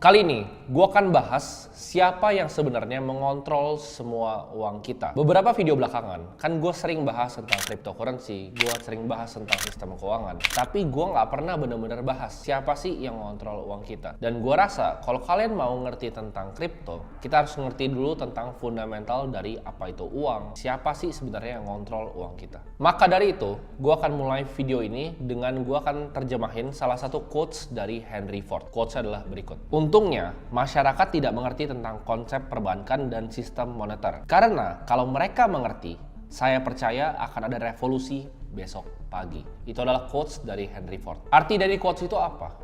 Kali ini, gue akan bahas siapa yang sebenarnya mengontrol semua uang kita. Beberapa video belakangan, kan gue sering bahas tentang cryptocurrency, gue sering bahas tentang sistem keuangan. Tapi gue nggak pernah benar-benar bahas siapa sih yang mengontrol uang kita. Dan gue rasa, kalau kalian mau ngerti tentang kripto, kita harus ngerti dulu tentang fundamental dari apa itu uang. Siapa sih sebenarnya yang mengontrol uang kita. Maka dari itu, gue akan mulai video ini dengan gue akan terjemahin salah satu quotes dari Henry Ford. Quotes adalah berikut. Untungnya, masyarakat tidak mengerti tentang konsep perbankan dan sistem moneter. Karena kalau mereka mengerti, saya percaya akan ada revolusi besok pagi. Itu adalah quotes dari Henry Ford. Arti dari quotes itu apa?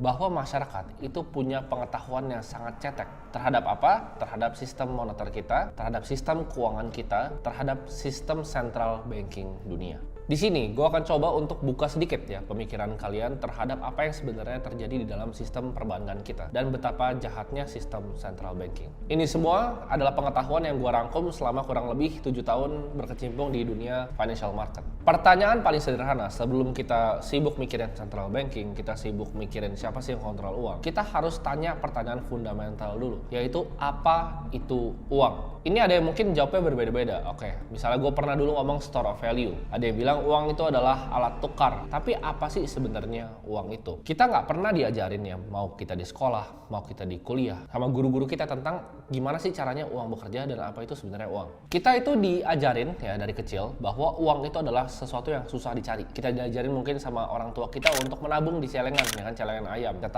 Bahwa masyarakat itu punya pengetahuan yang sangat cetek terhadap apa? Terhadap sistem moneter kita, terhadap sistem keuangan kita, terhadap sistem central banking dunia. Di sini, gue akan coba untuk buka sedikit ya pemikiran kalian terhadap apa yang sebenarnya terjadi di dalam sistem perbankan kita dan betapa jahatnya sistem central banking. Ini semua adalah pengetahuan yang gue rangkum selama kurang lebih 7 tahun berkecimpung di dunia financial market. Pertanyaan paling sederhana sebelum kita sibuk mikirin central banking, kita sibuk mikirin siapa sih yang kontrol uang, kita harus tanya pertanyaan fundamental dulu, yaitu apa itu uang? Ini ada yang mungkin jawabnya berbeda-beda. Oke, misalnya gue pernah dulu ngomong store of value. Ada yang bilang uang itu adalah alat tukar. Tapi apa sih sebenarnya uang itu? Kita nggak pernah diajarin ya, mau kita di sekolah, mau kita di kuliah, sama guru-guru kita tentang gimana sih caranya uang bekerja dan apa itu sebenarnya uang. Kita itu diajarin ya dari kecil bahwa uang itu adalah sesuatu yang susah dicari. Kita diajarin mungkin sama orang tua kita untuk menabung di celengan, ya kan, celengan ayam. Kita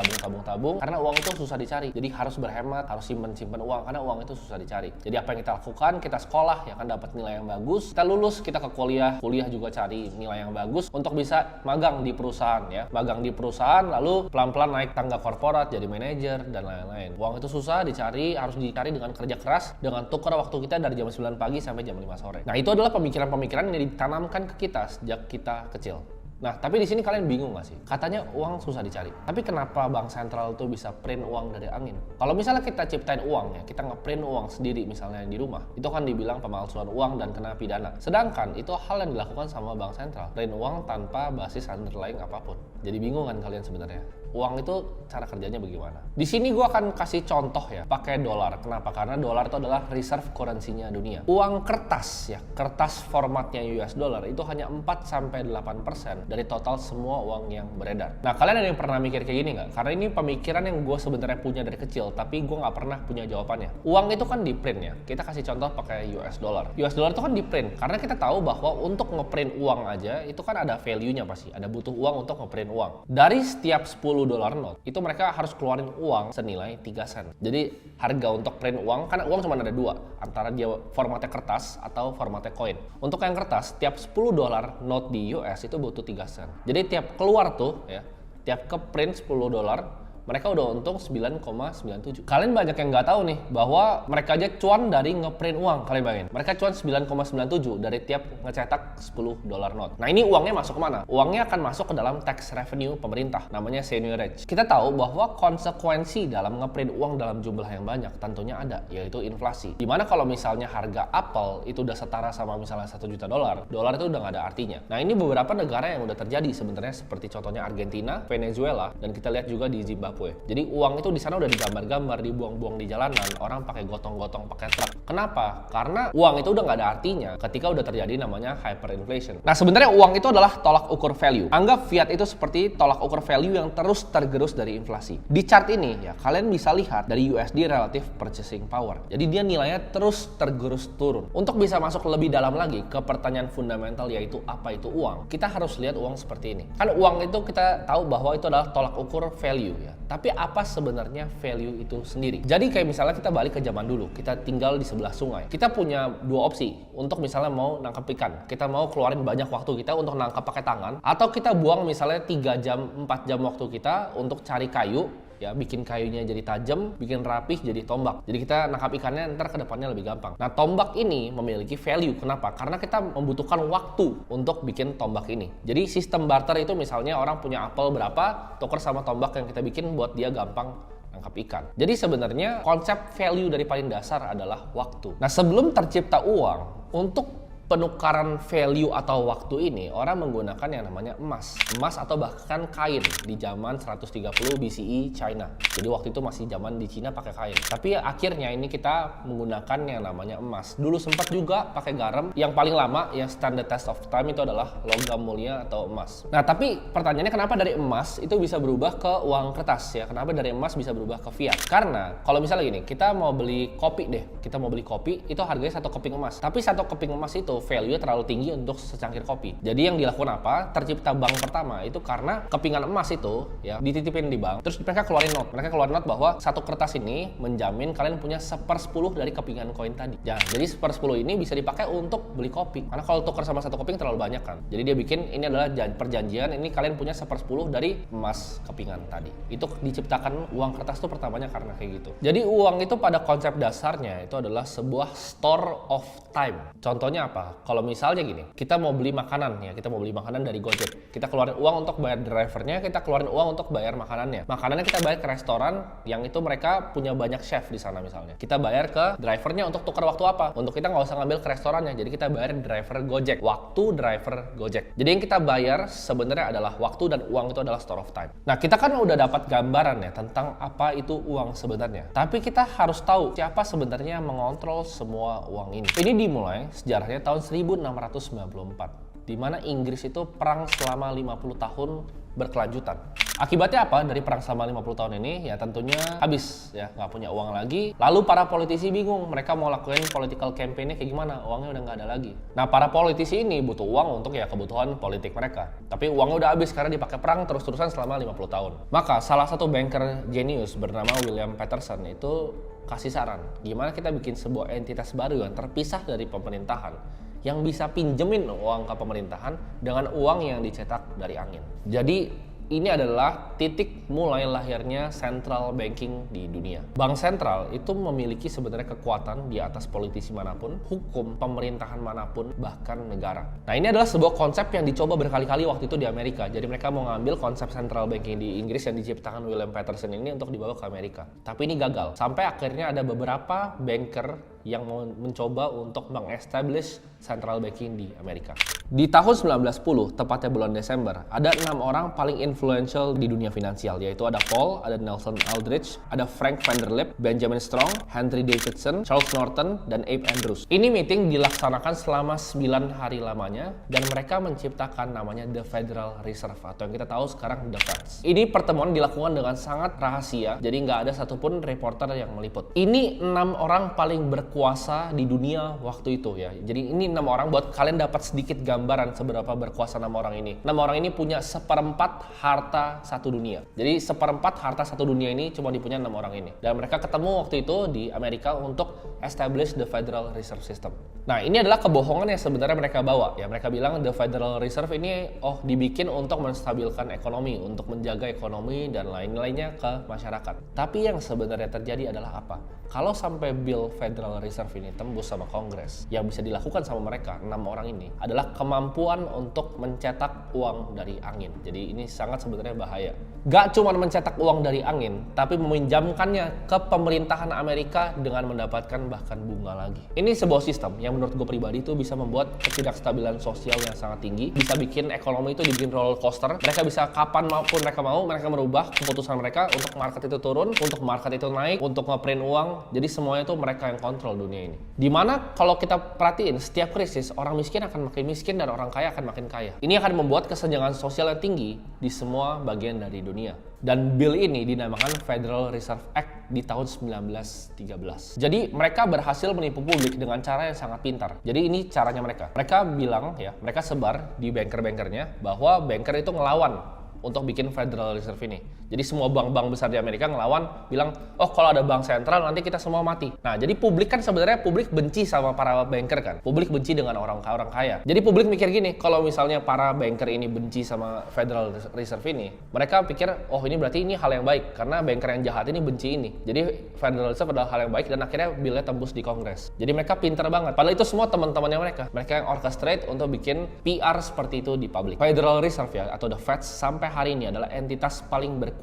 tabung karena uang itu susah dicari. Jadi harus berhemat, harus simpen uang karena uang itu susah dicari. Jadi apa yang kita lakukan, kita sekolah ya kan, dapat nilai yang bagus, kita lulus, kita ke kuliah juga cari nilai yang bagus untuk bisa magang di perusahaan ya, magang di perusahaan lalu pelan-pelan naik tangga korporat jadi manajer dan lain-lain. Uang itu susah dicari, harus dicari dengan kerja keras, dengan tukar waktu kita dari jam 9 pagi sampai jam 5 sore. Nah, itu adalah pemikiran-pemikiran yang ditanamkan ke kita sejak kita kecil. Nah, tapi di sini kalian bingung nggak sih? Katanya uang susah dicari. Tapi kenapa bank sentral tuh bisa print uang dari angin? Kalau misalnya kita ciptain uang ya, kita ngeprint uang sendiri misalnya di rumah, itu kan dibilang pemalsuan uang dan kena pidana. Sedangkan itu hal yang dilakukan sama bank sentral, print uang tanpa basis underlying apapun. Jadi bingung kan kalian sebenarnya? Uang itu cara kerjanya bagaimana? Di sini gue akan kasih contoh ya, pakai dolar. Kenapa? Karena dolar itu adalah reserve currency-nya dunia. Uang kertas ya, kertas formatnya US dollar itu hanya 4-8% dari total semua uang yang beredar. Nah, kalian ada yang pernah mikir kayak gini nggak? Karena ini pemikiran yang gue sebenarnya punya dari kecil, tapi gue nggak pernah punya jawabannya. Uang itu kan di print ya. Kita kasih contoh pakai US dollar. US dollar itu kan di print, karena kita tahu bahwa untuk ngeprint uang aja itu kan ada value-nya pasti. Ada butuh uang untuk ngeprint uang. Dari setiap 10 dolar note, itu mereka harus keluarin uang senilai 3 sen. Jadi harga untuk print uang, karena uang cuma ada dua, antara dia formatnya kertas atau formatnya koin. Untuk yang kertas, tiap 10 dolar note di US itu butuh 3 sen. Jadi tiap keluar tuh ya, tiap ke print 10 dolar, mereka udah untung 9,97. Kalian banyak yang nggak tahu nih bahwa mereka aja cuan dari ngeprint uang. Kalian bayangin, mereka cuan 9,97 dari tiap ngecetak 10 dolar note. Nah, ini uangnya masuk kemana? Uangnya akan masuk ke dalam tax revenue pemerintah, namanya seigniorage. Kita tahu bahwa konsekuensi dalam ngeprint uang dalam jumlah yang banyak tentunya ada, yaitu inflasi. Dimana kalau misalnya harga apel itu udah setara sama misalnya 1 juta dolar, dolar itu udah nggak ada artinya. Nah, ini beberapa negara yang udah terjadi sebenarnya, seperti contohnya Argentina, Venezuela, dan kita lihat juga di Zimbabwe. Jadi uang itu di sana udah digambar-gambar, dibuang-buang di jalanan, orang pakai gotong-gotong pakai truk. Kenapa? Karena uang itu udah nggak ada artinya ketika udah terjadi namanya hyperinflation. Nah, sebenarnya uang itu adalah tolak ukur value. Anggap fiat itu seperti tolak ukur value yang terus tergerus dari inflasi. Di chart ini ya, kalian bisa lihat dari USD relative purchasing power. Jadi dia nilainya terus tergerus turun. Untuk bisa masuk lebih dalam lagi ke pertanyaan fundamental, yaitu apa itu uang, kita harus lihat uang seperti ini. Kan uang itu kita tahu bahwa itu adalah tolak ukur value ya. Tapi apa sebenarnya value itu sendiri? Jadi kayak misalnya kita balik ke zaman dulu, kita tinggal di sebelah sungai. Kita punya dua opsi untuk misalnya mau nangkap ikan. Kita mau keluarin banyak waktu kita untuk nangkap pakai tangan, atau kita buang misalnya 3 jam, 4 jam waktu kita untuk cari kayu, ya, bikin kayunya jadi tajam, bikin rapih jadi tombak. Jadi kita nangkap ikannya ntar ke depannya lebih gampang. Nah, tombak ini memiliki value. Kenapa? Karena kita membutuhkan waktu untuk bikin tombak ini. Jadi sistem barter itu misalnya orang punya apel berapa, tuker sama tombak yang kita bikin buat dia gampang nangkap ikan. Jadi sebenarnya konsep value dari paling dasar adalah waktu. Nah, sebelum tercipta uang, untuk penukaran value atau waktu ini orang menggunakan yang namanya emas atau bahkan kain di zaman 130 BCE China. Jadi waktu itu masih zaman di Cina pakai kain. Tapi akhirnya ini kita menggunakan yang namanya emas. Dulu sempat juga pakai garam. Yang paling lama yang standard test of time itu adalah logam mulia atau emas. Nah, tapi pertanyaannya kenapa dari emas itu bisa berubah ke uang kertas ya? Kenapa dari emas bisa berubah ke fiat? Karena kalau misalnya gini, kita mau beli kopi deh. Kita mau beli kopi itu harganya 1 keping emas. Tapi 1 keping emas itu value terlalu tinggi untuk secangkir kopi. Jadi yang dilakukan apa? Tercipta bank pertama itu karena kepingan emas itu ya dititipin di bank. Terus mereka keluarin note. Mereka keluarin note bahwa satu kertas ini menjamin kalian punya 1/10 dari kepingan koin tadi. Ya, jadi 1/10 ini bisa dipakai untuk beli kopi. Karena kalau tukar sama 1 keping terlalu banyak kan. Jadi dia bikin ini adalah perjanjian ini kalian punya 1/10 dari emas kepingan tadi. Itu diciptakan uang kertas itu pertamanya karena kayak gitu. Jadi uang itu pada konsep dasarnya itu adalah sebuah store of time. Contohnya apa? Kalau misalnya gini, kita mau beli makanan ya, kita mau beli makanan dari Gojek. Kita keluarin uang untuk bayar drivernya, kita keluarin uang untuk bayar makanannya. Makanannya kita bayar ke restoran yang itu mereka punya banyak chef di sana misalnya. Kita bayar ke drivernya untuk tukar waktu apa? Untuk kita nggak usah ngambil ke restorannya, jadi kita bayar driver Gojek. Waktu driver Gojek. Jadi yang kita bayar sebenarnya adalah waktu dan uang itu adalah store of time. Nah, kita kan udah dapat gambaran ya tentang apa itu uang sebenarnya. Tapi kita harus tahu siapa sebenarnya yang mengontrol semua uang ini. Ini dimulai sejarahnya tahun 1694, di mana Inggris itu perang selama 50 tahun berkelanjutan. Akibatnya apa dari perang selama 50 tahun ini? Ya tentunya habis ya, nggak punya uang lagi. Lalu para politisi bingung, mereka mau lakuin political campaign-nya kayak gimana? Uangnya udah nggak ada lagi. Nah, para politisi ini butuh uang untuk ya kebutuhan politik mereka. Tapi uangnya udah habis karena dipakai perang terus-terusan selama 50 tahun. Maka salah satu banker jenius bernama William Paterson itu kasih saran, gimana kita bikin sebuah entitas baru yang terpisah dari pemerintahan, yang bisa pinjemin uang ke pemerintahan dengan uang yang dicetak dari angin. Jadi ini adalah titik mulai lahirnya central banking di dunia. Bank sentral itu memiliki sebenarnya kekuatan di atas politisi manapun, hukum, pemerintahan manapun, bahkan negara. Nah, ini adalah sebuah konsep yang dicoba berkali-kali waktu itu di Amerika. Jadi mereka mau ngambil konsep central banking di Inggris yang diciptakan William Paterson ini untuk dibawa ke Amerika. Tapi ini gagal. Sampai akhirnya ada beberapa banker yang mau mencoba untuk meng-establish central banking di Amerika. Di tahun 1910, tepatnya bulan Desember, ada 6 orang paling influential di dunia finansial, yaitu ada Paul, ada Nelson Aldrich, ada Frank Vanderlip, Benjamin Strong, Henry Davidson, Charles Norton, dan Abe Andrews. Ini meeting dilaksanakan selama 9 hari lamanya, dan mereka menciptakan namanya The Federal Reserve, atau yang kita tahu sekarang The Fed. Ini pertemuan dilakukan dengan sangat rahasia, jadi nggak ada satupun reporter yang meliput. Ini 6 orang paling berkuasa di dunia waktu itu ya. Jadi ini 6 orang buat kalian dapat sedikit gambaran seberapa berkuasa 6 orang ini. 6 orang ini punya 1/4 harta satu dunia. Jadi 1/4 harta satu dunia ini cuma dipunya 6 orang ini. Dan mereka ketemu waktu itu di Amerika untuk establish the Federal Reserve System. Nah, ini adalah kebohongan yang sebenarnya mereka bawa ya. Mereka bilang the Federal Reserve ini dibikin untuk menstabilkan ekonomi, untuk menjaga ekonomi dan lain-lainnya ke masyarakat. Tapi yang sebenarnya terjadi adalah apa? Kalau sampai Bill Federal Reserve ini tembus sama Kongres, yang bisa dilakukan sama mereka 6 orang ini adalah kemampuan untuk mencetak uang dari angin. Jadi ini sangat sebenarnya bahaya. Gak cuma mencetak uang dari angin, tapi meminjamkannya ke pemerintahan Amerika dengan mendapatkan bahkan bunga lagi. Ini sebuah sistem yang menurut gue pribadi itu bisa membuat ketidakstabilan sosial yang sangat tinggi, bisa bikin ekonomi itu dibikin roller coaster. Mereka bisa kapan maupun mereka mau, mereka merubah keputusan mereka untuk market itu turun, untuk market itu naik, untuk ngeprint uang. Jadi semuanya itu mereka yang kontrol dunia ini. Dimana kalau kita perhatiin setiap krisis orang miskin akan makin miskin dan orang kaya akan makin kaya. Ini akan membuat kesenjangan sosial yang tinggi di semua bagian dari dunia. Dan bill ini dinamakan Federal Reserve Act di tahun 1913. Jadi mereka berhasil menipu publik dengan cara yang sangat pintar. Jadi ini caranya mereka. Mereka bilang ya, mereka sebar di banker-bankernya bahwa banker itu ngelawan untuk bikin Federal Reserve ini. Jadi semua bank-bank besar di Amerika ngelawan, bilang, oh kalau ada bank sentral nanti kita semua mati. Nah, jadi publik kan sebenarnya publik benci sama para banker kan. Publik benci dengan orang kaya. Jadi publik mikir gini, kalau misalnya para banker ini benci sama Federal Reserve ini, mereka pikir, oh ini berarti ini hal yang baik, karena banker yang jahat ini benci ini. Jadi Federal Reserve adalah hal yang baik dan akhirnya billnya tembus di Kongres. Jadi mereka pinter banget. Padahal itu semua teman-temannya mereka. Mereka yang orchestrate untuk bikin PR seperti itu di publik. Federal Reserve ya, atau The Fed sampai hari ini adalah entitas paling berkuasa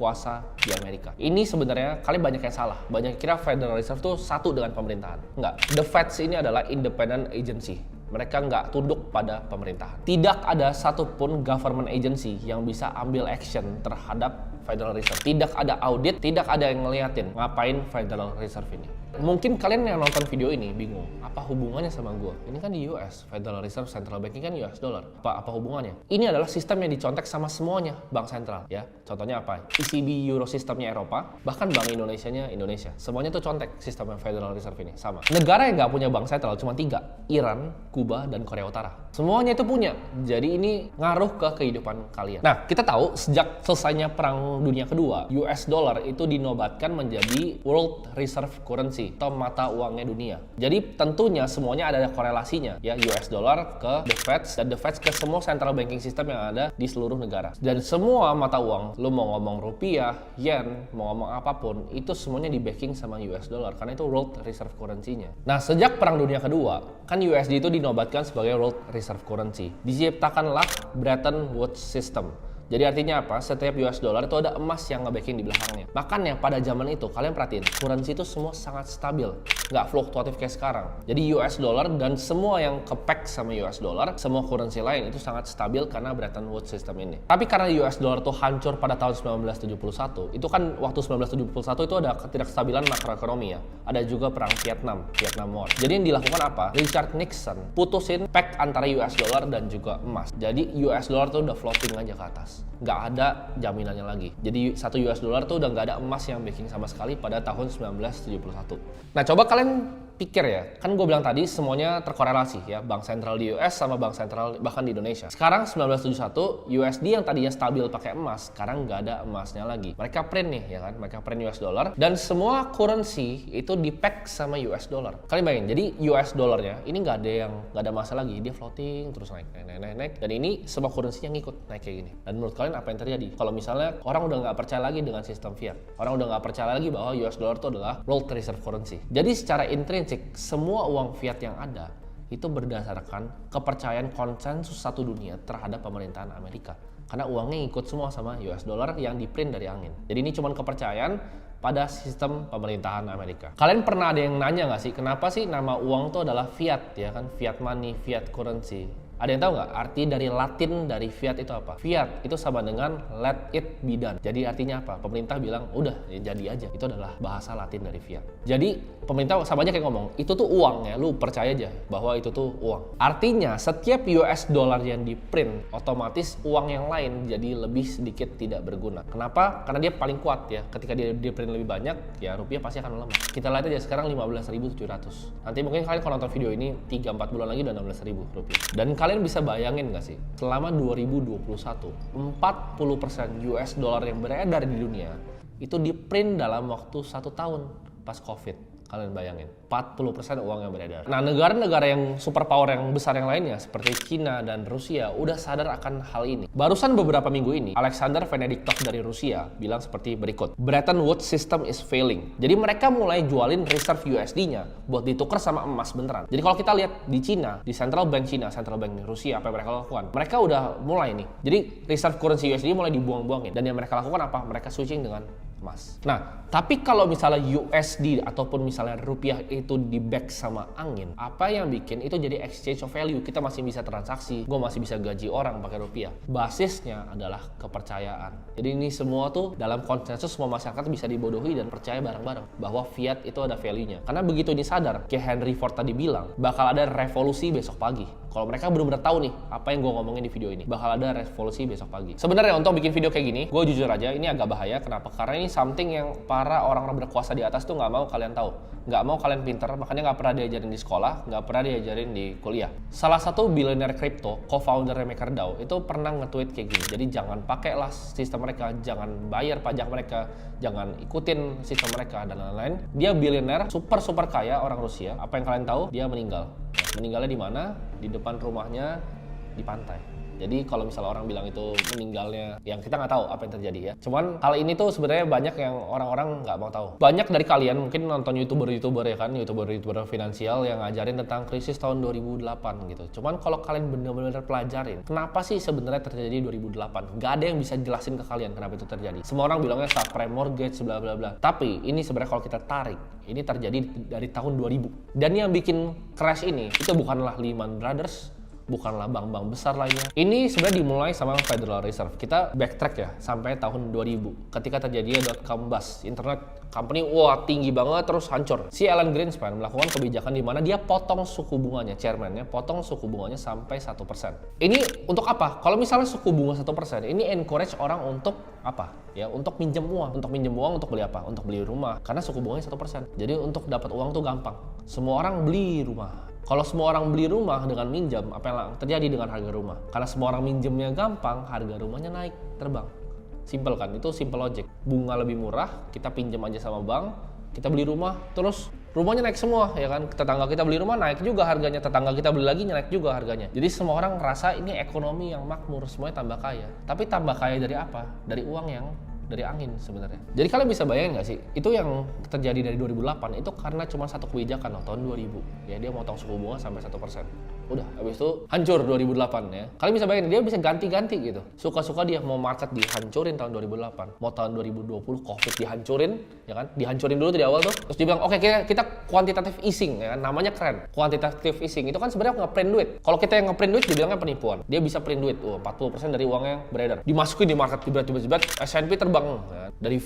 di Amerika. Ini sebenarnya kalian banyak yang salah. Banyak kira Federal Reserve itu satu dengan pemerintahan. Enggak. The Fed ini adalah independent agency. Mereka nggak tunduk pada pemerintahan. Tidak ada satupun government agency yang bisa ambil action terhadap Federal Reserve. Tidak ada audit, tidak ada yang ngeliatin ngapain Federal Reserve ini. Mungkin kalian yang nonton video ini bingung, apa hubungannya sama gue? Ini kan di US, Federal Reserve Central Banking kan US dollar. Apa hubungannya? Ini adalah sistem yang dicontek sama semuanya bank sentral, ya. Contohnya apa? ECB Euro sistemnya Eropa, bahkan Bank Indonesianya Indonesia. Semuanya tuh contek sistem Federal Reserve ini, sama. Negara yang nggak punya bank sentral cuma 3, Iran, Kuba, dan Korea Utara. Semuanya itu punya. Jadi ini ngaruh ke kehidupan kalian. Nah, kita tahu sejak selesainya Perang Dunia Kedua, US dollar itu dinobatkan menjadi World Reserve Currency atau mata uangnya dunia. Jadi tentunya semuanya ada korelasinya, ya, US dollar ke the Fed dan the Fed ke semua central banking system yang ada di seluruh negara. Dan semua mata uang, lu mau ngomong rupiah, yen, mau ngomong apapun, itu semuanya di backing sama US dollar karena itu World Reserve Currency-nya. Nah, sejak Perang Dunia Kedua, kan USD itu dinobatkan sebagai World Reserve Currency. Diciptakanlah Bretton Woods System. Jadi artinya apa? Setiap US dollar itu ada emas yang nge-backing di belakangnya. Makanya pada zaman itu, kalian perhatiin, currency itu semua sangat stabil. Nggak fluktuatif kayak sekarang. Jadi US dollar dan semua yang ke-pack sama US dollar, semua currency lain itu sangat stabil karena Bretton Woods System ini. Tapi karena US dollar itu hancur pada tahun 1971, itu kan waktu 1971 itu ada ketidakstabilan makroekonomi ya. Ada juga perang Vietnam War. Jadi yang dilakukan apa? Richard Nixon putusin pack antara US dollar dan juga emas. Jadi US dollar tuh udah floating aja ke atas. Nggak ada jaminannya lagi. Jadi 1 US dollar tuh udah nggak ada emas yang backing sama sekali pada tahun 1971. Nah, coba kalian pikir ya, kan gue bilang tadi semuanya terkorelasi ya, bank sentral di US sama bank sentral bahkan di Indonesia. Sekarang 1971 USD yang tadinya stabil pakai emas, sekarang nggak ada emasnya lagi. Mereka print nih ya kan, mereka print US dollar dan semua currency itu di-pack sama US dollar. Kalian bayangin, jadi US dollarnya ini nggak ada masa lagi, dia floating terus naik. Dan ini semua currency yang ngikut naik kayak gini. Dan menurut kalian apa yang terjadi? Kalau misalnya orang udah nggak percaya lagi dengan sistem fiat, orang udah nggak percaya lagi bahwa US dollar itu adalah World Reserve Currency. Jadi secara intrinsik semua uang fiat yang ada itu berdasarkan kepercayaan konsensus satu dunia terhadap pemerintahan Amerika. Karena uangnya ngikut semua sama US dollar yang diprint dari angin. Jadi ini cuma kepercayaan pada sistem pemerintahan Amerika. Kalian pernah ada yang nanya nggak sih, kenapa sih nama uang itu adalah fiat ya kan? Fiat money, fiat currency. Ada yang tahu nggak arti dari Latin dari fiat itu apa? Fiat itu sama dengan let it be done. Jadi artinya apa? Pemerintah bilang udah ya jadi aja. Itu adalah bahasa Latin dari fiat. Jadi pemerintah sama aja kayak ngomong itu tuh uang ya. Lu percaya aja bahwa itu tuh uang. Artinya setiap US dollar yang di print otomatis uang yang lain jadi lebih sedikit tidak berguna. Kenapa? Karena dia paling kuat ya. Ketika dia di print lebih banyak ya rupiah pasti akan melemah. Kita lihat aja sekarang 15.700. Nanti mungkin kalian kalau nonton video ini 3-4 bulan lagi udah 16.000 rupiah. Dan kalian bisa bayangin nggak sih, selama 2021, 40% US dollar yang beredar di dunia itu di print dalam waktu 1 tahun pas COVID. Kalian bayangin, 40% uang yang beredar. Nah, negara-negara yang superpower yang besar yang lainnya seperti Cina dan Rusia udah sadar akan hal ini. Barusan beberapa minggu ini, Alexander Venediktov dari Rusia bilang seperti berikut. Bretton Woods system is failing. Jadi mereka mulai jualin reserve USD-nya buat ditukar sama emas beneran. Jadi kalau kita lihat di Cina, di Central Bank Cina, Central Bank Rusia, apa yang mereka lakukan? Mereka udah mulai nih. Jadi reserve currency USD mulai dibuang-buangin. Dan yang mereka lakukan apa? Mereka switching dengan emas. Nah, tapi kalau misalnya USD ataupun misalnya rupiah itu di back sama angin, apa yang bikin itu jadi exchange of value? Kita masih bisa transaksi, gue masih bisa gaji orang pakai rupiah. Basisnya adalah kepercayaan. Jadi ini semua tuh dalam konsensus semua masyarakat bisa dibodohi dan percaya bareng-bareng bahwa fiat itu ada value-nya. Karena begitu ini sadar, kayak Henry Ford tadi bilang, bakal ada revolusi besok pagi. Kalau mereka benar-benar tahu nih apa yang gue ngomongin di video ini, bakal ada revolusi besok pagi. Sebenarnya untuk bikin video kayak gini, gue jujur aja ini agak bahaya. Kenapa? Karena ini something yang para orang-orang berkuasa di atas tuh nggak mau kalian tahu, nggak mau kalian pinter, makanya nggak pernah diajarin di sekolah, nggak pernah diajarin di kuliah. Salah satu billionaire crypto, co-founder MakerDAO, itu pernah nge-tweet kayak gini. Jadi jangan pakailah sistem mereka, jangan bayar pajak mereka, jangan ikutin sistem mereka dan lain-lain. Dia billionaire, super kaya orang Rusia. Apa yang kalian tahu? Dia meninggal. Meninggalnya di mana? Di depan rumahnya di pantai. Jadi kalau misalnya orang bilang itu meninggalnya, yang kita nggak tahu apa yang terjadi ya. Cuman hal ini tuh sebenarnya banyak yang orang-orang nggak mau tahu. Banyak dari kalian mungkin nonton youtuber ya kan, youtuber finansial yang ngajarin tentang krisis tahun 2008 gitu. Cuman kalau kalian benar-benar pelajarin, kenapa sih sebenarnya terjadi 2008? Nggak ada yang bisa jelasin ke kalian kenapa itu terjadi. Semua orang bilangnya subprime mortgage bla bla bla. Tapi ini sebenarnya kalau kita tarik, ini terjadi dari tahun 2000. Dan yang bikin crash ini itu bukanlah Lehman Brothers, bukanlah bank-bank besar lainnya. Ini sebenarnya dimulai sama Federal Reserve. Kita backtrack ya sampai tahun 2000 ketika terjadinya .com bust. Internet company tinggi banget terus hancur. Si Alan Greenspan melakukan kebijakan di mana dia potong suku bunganya, chairman-nya potong suku bunganya sampai 1%. Ini untuk apa? Kalau misalnya suku bunga 1%, ini encourage orang untuk apa? Ya, untuk minjem uang. Untuk minjem uang untuk beli apa? Untuk beli rumah. Karena suku bunganya 1%. Jadi untuk dapat uang tuh gampang. Semua orang beli rumah. Kalau semua orang beli rumah dengan minjam, apa yang terjadi dengan harga rumah? Karena semua orang minjemnya gampang, harga rumahnya naik, terbang. Simple kan? Itu simple logic. Bunga lebih murah, kita pinjam aja sama bank, kita beli rumah, terus rumahnya naik semua, ya kan? Tetangga kita beli rumah naik juga harganya, tetangga kita beli lagi naik juga harganya. Jadi semua orang ngerasa ini ekonomi yang makmur, semuanya tambah kaya. Tapi tambah kaya dari apa? Dari uang yang dari angin sebenarnya. Jadi kalian bisa bayangin nggak sih, itu yang terjadi dari 2008 itu karena cuma satu kebijakan tahun 2000. Ya dia motong suku bunga sampai 1%. Udah, habis itu hancur 2008 ya. Kalian bisa bayangin dia bisa ganti-ganti gitu. Suka-suka dia mau market dihancurin tahun 2008, mau tahun 2020 Covid dihancurin, ya kan? Dihancurin dulu di awal tuh. Terus dia bilang, "Oke, kita quantitative easing," ya kan? Namanya keren. Quantitative easing itu kan sebenarnya nge-print duit. Kalau kita yang nge-print duit dibilangnya penipuan. Dia bisa print duit, 40% dari uang yang beredar. Dimasukin di market tiba-tiba S&P terbang ya. Dari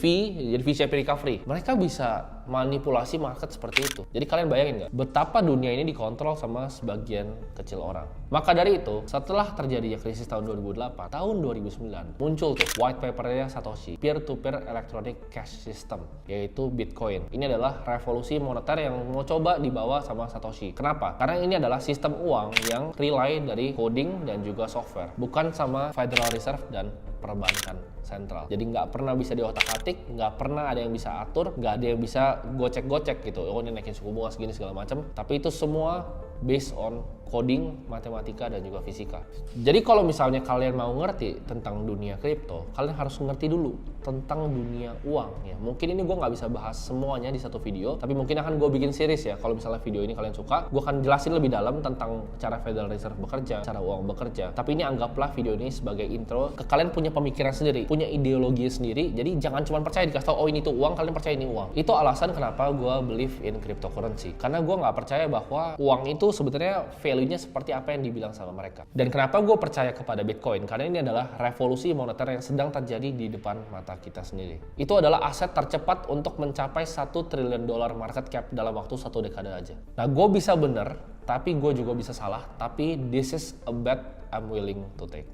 V-shaped recovery. Mereka bisa manipulasi market seperti itu. Jadi kalian bayangin nggak betapa dunia ini dikontrol sama sebagian kecil orang. Maka dari itu, setelah terjadinya krisis tahun 2008, tahun 2009 muncul tuh white papernya Satoshi, peer-to-peer electronic cash system, yaitu Bitcoin. Ini adalah revolusi moneter yang mau coba dibawa sama Satoshi. Kenapa? Karena ini adalah sistem uang yang rely dari coding dan juga software, bukan sama Federal Reserve dan perbankan sentral. Jadi nggak pernah bisa diotak-atik, nggak pernah ada yang bisa atur, nggak ada yang bisa gocek-gocek gitu. Oh ini naikin suku bunga segini segala macam. Tapi itu semua based on coding, matematika, dan juga fisika. Jadi kalau misalnya kalian mau ngerti tentang dunia kripto, kalian harus ngerti dulu tentang dunia uang ya. Mungkin ini gue nggak bisa bahas semuanya di satu video, tapi mungkin akan gue bikin series ya. Kalau misalnya video ini kalian suka, gue akan jelasin lebih dalam tentang cara Federal Reserve bekerja, cara uang bekerja. Tapi ini anggaplah video ini sebagai intro ke kalian punya pemikiran sendiri, punya ideologi sendiri. Jadi jangan cuma percaya dikasih tau, oh ini tuh uang, kalian percaya ini uang. Itu alasan kenapa gue believe in cryptocurrency. Karena gue nggak percaya bahwa uang itu sebenarnya value-nya seperti apa yang dibilang sama mereka. Dan kenapa gue percaya kepada Bitcoin? Karena ini adalah revolusi moneter yang sedang terjadi di depan mata kita sendiri. Itu adalah aset tercepat untuk mencapai $1 triliun market cap dalam waktu 1 dekade aja. Nah, gue bisa bener, tapi gue juga bisa salah. Tapi this is a bet I'm willing to take.